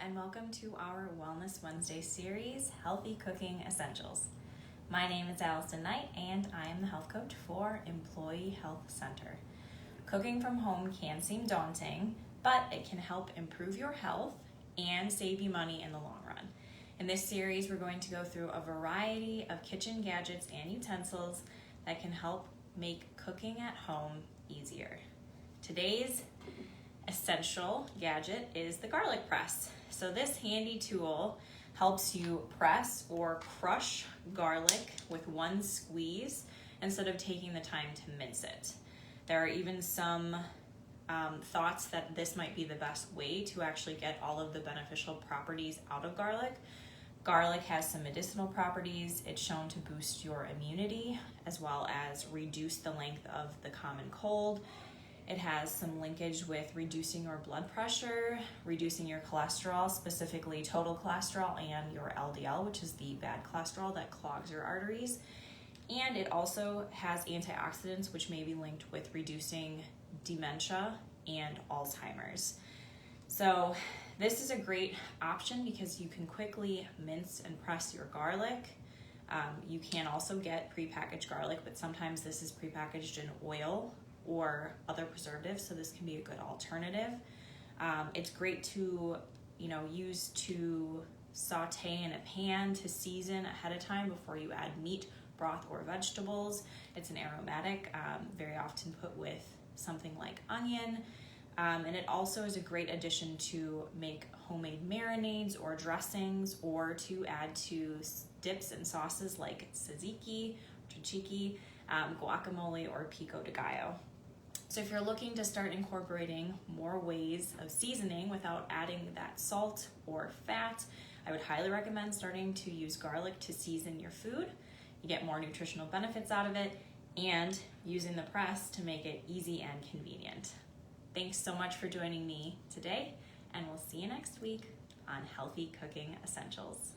and welcome to our Wellness Wednesday series, Healthy Cooking Essentials. My name is Allison Knight, and I am the health coach for Employee Health Center. Cooking from home can seem daunting, but it can help improve your health and save you money in the long run. In this series, we're going to go through a variety of kitchen gadgets and utensils that can help make cooking at home easier. Today's essential gadget is the garlic press. So this handy tool helps you press or crush garlic with one squeeze instead of taking the time to mince it. There are even some thoughts that this might be the best way to actually get all of the beneficial properties out of garlic. Garlic has some medicinal properties. It's shown to boost your immunity as well as reduce the length of the common cold. It has some linkage with reducing your blood pressure, reducing your cholesterol, specifically total cholesterol and your LDL, which is the bad cholesterol that clogs your arteries. And it also has antioxidants, which may be linked with reducing dementia and Alzheimer's. So this is a great option because you can quickly mince and press your garlic. You can also get prepackaged garlic, but sometimes this is prepackaged in oil or other preservatives, so this can be a good alternative. It's great to use to saute in a pan to season ahead of time before you add meat, broth, or vegetables. It's an aromatic, very often put with something like onion, and it also is a great addition to make homemade marinades or dressings, or to add to dips and sauces like tzatziki, tzatziki, guacamole, or pico de gallo. So if you're looking to start incorporating more ways of seasoning without adding that salt or fat, I would highly recommend starting to use garlic to season your food. You get more nutritional benefits out of it, and using the press to make it easy and convenient. Thanks so much for joining me today, and we'll see you next week on Healthy Cooking Essentials.